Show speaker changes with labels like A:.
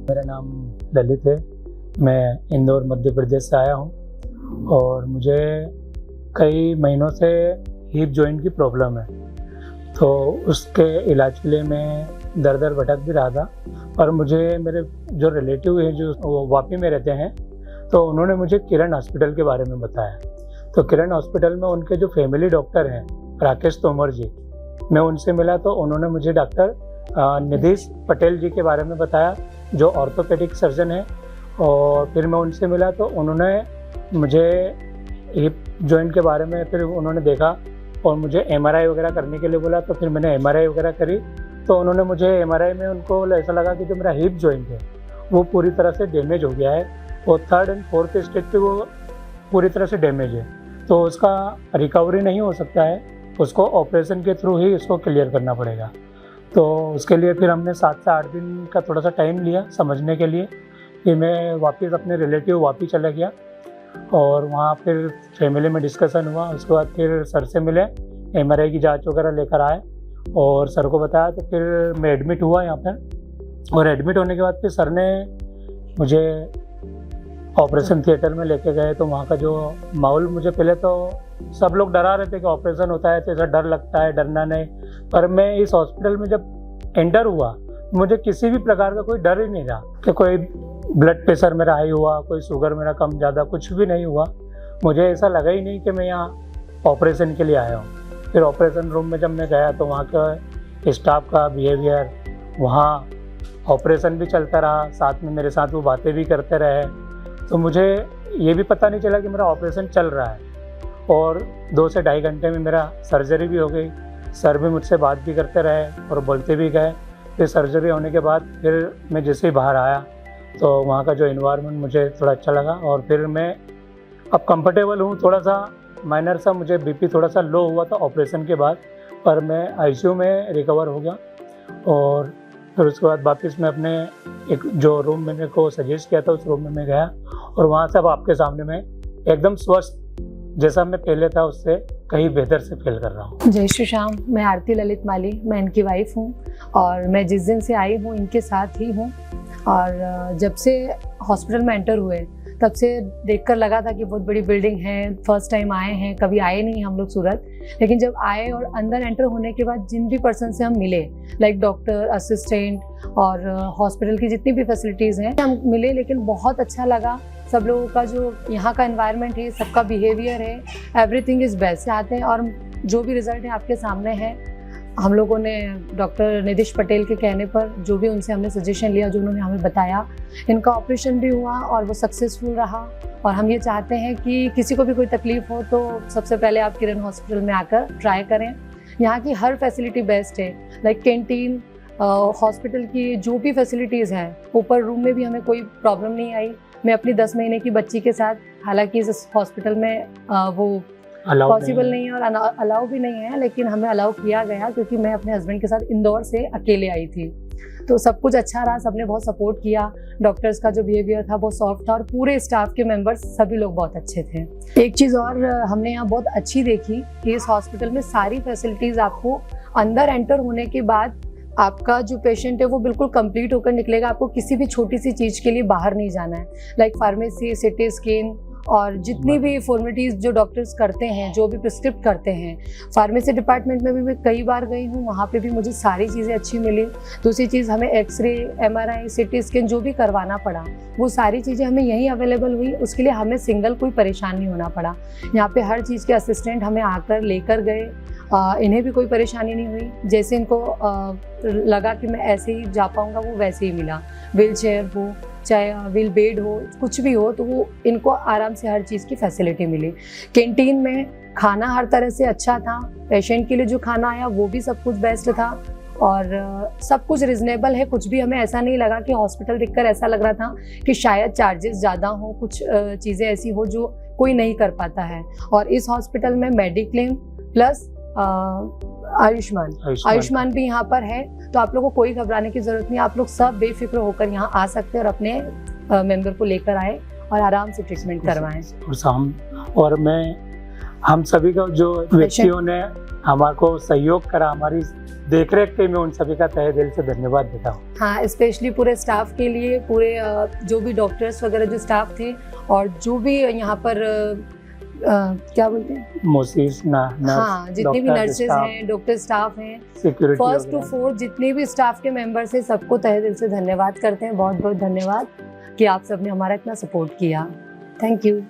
A: मेरा नाम ललित है। मैं इंदौर मध्य प्रदेश से आया हूँ और मुझे कई महीनों से हिप जॉइंट की प्रॉब्लम है, तो उसके इलाज के लिए मैं दर दर भटक भी रहा था। पर मुझे मेरे जो रिलेटिव हैं जो वो वापी में रहते हैं, तो उन्होंने मुझे किरण हॉस्पिटल के बारे में बताया। तो किरण हॉस्पिटल में उनके जो फैमिली डॉक्टर हैं राकेश तोमर जी, मैं उनसे मिला तो उन्होंने मुझे डॉक्टर निधिश पटेल जी के बारे में बताया जो ऑर्थोपेडिक सर्जन है। और फिर मैं उनसे मिला तो उन्होंने मुझे हिप जॉइंट के बारे में फिर उन्होंने देखा और मुझे एमआरआई वगैरह करने के लिए बोला। तो फिर मैंने एमआरआई वगैरह करी तो उन्होंने मुझे एमआरआई में उनको ऐसा लगा कि जो मेरा हिप जॉइंट है वो पूरी तरह से डैमेज हो गया है और 3rd और 4th स्टेज पे वो पूरी तरह से डैमेज है, तो उसका रिकवरी नहीं हो सकता है, उसको ऑपरेशन के थ्रू ही इसको क्लियर करना पड़ेगा। तो उसके लिए फिर हमने 7 से 8 दिन का थोड़ा सा टाइम लिया समझने के लिए। फिर मैं वापस अपने रिलेटिव वापी चला गया और वहाँ फिर फैमिली में डिस्कशन हुआ। उसके बाद फिर सर से मिले, एमआरआई की जांच वगैरह लेकर आए और सर को बताया। तो फिर मैं एडमिट हुआ यहाँ पर और एडमिट होने के बाद फिर सर ने मुझे ऑपरेशन थिएटर में लेके गए। तो वहाँ का जो माहौल, मुझे पहले तो सब लोग डरा रहे थे कि ऑपरेशन होता है तो ऐसा डर लगता है, डरना नहीं। पर मैं इस हॉस्पिटल में जब एंटर हुआ मुझे किसी भी प्रकार का कोई डर ही नहीं रहा कि कोई ब्लड प्रेशर मेरा हाई हुआ, कोई शुगर मेरा कम ज़्यादा, कुछ भी नहीं हुआ। मुझे ऐसा लगा ही नहीं कि मैं यहाँ ऑपरेशन के लिए आया हूँ। फिर ऑपरेशन रूम में जब मैं गया तो वहाँ का स्टाफ का बिहेवियर, वहाँ ऑपरेशन भी चलता रहा, साथ में मेरे साथ वो बातें भी करते रहे। तो मुझे ये भी पता नहीं चला कि मेरा ऑपरेशन चल रहा है। और 2 से ढाई घंटे में मेरा सर्जरी भी हो गई। सर भी मुझसे बात भी करते रहे और बोलते भी गए। फिर सर्जरी होने के बाद फिर मैं जैसे ही बाहर आया तो वहाँ का जो एनवायरनमेंट मुझे थोड़ा अच्छा लगा और फिर मैं अब कंफर्टेबल हूँ। थोड़ा सा माइनर सा मुझे बीपी थोड़ा सा लो हुआ था ऑपरेशन के बाद, पर मैं आईसीयू में रिकवर हो गया। और फिर उसके बाद वापस मैं अपने एक जो रूम मैंने को सजेस्ट किया था उस रूम में मैं गया और वहाँ से अब आपके सामने मैं एकदम स्वस्थ जैसा मैं पहले था उससे कहीं बेहतर से फील कर रहा हूँ।
B: जय श्री श्याम। मैं आरती ललित माली, मैं इनकी वाइफ हूँ और मैं जिस दिन से आई हूँ इनके साथ ही हूँ। और जब से हॉस्पिटल में एंटर हुए तब से देखकर लगा था कि बहुत बड़ी बिल्डिंग है, फर्स्ट टाइम आए हैं, कभी आए नहीं हम लोग सूरत। लेकिन जब आए और अंदर एंटर होने के बाद जिन भी पर्सन से हम मिले, लाइक डॉक्टर, असिस्टेंट और हॉस्पिटल की जितनी भी फैसिलिटीज़ हैं हम मिले, लेकिन बहुत अच्छा लगा। सब लोगों का जो यहाँ का एनवायरनमेंट है, सबका बिहेवियर है, एवरीथिंग इज़ बेस्ट। आते हैं और जो भी रिजल्ट है आपके सामने है। हम लोगों ने डॉक्टर निधिश पटेल के कहने पर जो भी उनसे हमने सजेशन लिया, जो उन्होंने हमें बताया, इनका ऑपरेशन भी हुआ और वो सक्सेसफुल रहा। और हम ये चाहते हैं कि किसी को भी कोई तकलीफ हो तो सबसे पहले आप किरण हॉस्पिटल में आकर ट्राई करें। यहाँ की हर फैसिलिटी बेस्ट है, लाइक कैंटीन, हॉस्पिटल की जो भी फैसिलिटीज़ हैं, ऊपर रूम में भी हमें कोई प्रॉब्लम नहीं आई। मैं अपनी 10 महीने की बच्ची के साथ, हालांकि इस हॉस्पिटल में वो पॉसिबल नहीं है और अलाउ भी नहीं है, लेकिन हमें अलाउ किया गया क्योंकि मैं अपने हस्बैंड के साथ इंदौर से अकेले आई थी। तो सब कुछ अच्छा रहा, सबने बहुत सपोर्ट किया। डॉक्टर्स का जो बिहेवियर था वो सॉफ्ट था और पूरे स्टाफ के मेंबर्स सभी लोग बहुत अच्छे थे। एक चीज़ और हमने यहाँ बहुत अच्छी देखी कि इस हॉस्पिटल में सारी फैसिलिटीज़ आपको अंदर एंटर होने के बाद आपका जो पेशेंट है वो बिल्कुल कंप्लीट होकर निकलेगा। आपको किसी भी छोटी सी चीज़ के लिए बाहर नहीं जाना है, लाइक फार्मेसी, सिटी स्कैन और जितनी भी फॉर्मेलिटीज़ जो डॉक्टर्स करते हैं, जो भी प्रिस्क्रिप्ट करते हैं। फार्मेसी डिपार्टमेंट में भी मैं कई बार गई हूँ, वहाँ पे भी मुझे सारी चीज़ें अच्छी मिली। दूसरी चीज़, हमें एक्सरे, एमआरआई, सिटी स्कैन जो भी करवाना पड़ा वो सारी चीज़ें हमें यहीं अवेलेबल हुई। उसके लिए हमें सिंगल कोई परेशान नहीं होना पड़ा। यहाँ पे हर चीज़ के असिस्टेंट हमें आकर लेकर गए, इन्हें भी कोई परेशानी नहीं हुई। जैसे इनको लगा कि मैं ऐसे ही जा पाऊँगा वो वैसे ही मिला। व्हील चेयर हो, चाहे व्हील बेड हो, कुछ भी हो, तो वो इनको आराम से हर चीज़ की फैसिलिटी मिली। कैंटीन में खाना हर तरह से अच्छा था। पेशेंट के लिए जो खाना आया वो भी सब कुछ बेस्ट था और सब कुछ रिजनेबल है। कुछ भी हमें ऐसा नहीं लगा कि हॉस्पिटल देखकर ऐसा लग रहा था कि शायद चार्जेस ज़्यादा हो, कुछ चीज़ें ऐसी हो जो कोई नहीं कर पाता है। और इस हॉस्पिटल में मेडिक्लेम प्लस आयुष्मान भी यहाँ पर है, तो आप लोगों को कोई घबराने की जरूरत नहीं। आप लोग सब बेफिक्र होकर यहाँ आ सकते हैं और अपने मेंबर को लेकर आए और आराम से ट्रीटमेंट करवाएं।
A: और मैं हम सभी का जो व्यक्तियों ने हमारे सहयोग करा, हमारी देखरेख के, मैं उन सभी का तहे दिल से धन्यवाद देता हूँ।
B: हाँ, स्पेशली पूरे स्टाफ के लिए, पूरे जो भी डॉक्टर्स वगैरह जो स्टाफ थे और जो भी यहाँ पर क्या बोलते हैं,
A: मोसीस नर्स,
B: हाँ, जितने भी नर्सेज हैं, डॉक्टर स्टाफ हैं,
A: सिक्योरिटी,
B: फर्स्ट टू फोर्थ जितने भी स्टाफ के मेंबर्स हैं, सबको तहे दिल से धन्यवाद करते हैं। बहुत बहुत धन्यवाद कि आप सबने हमारा इतना सपोर्ट किया। Thank you.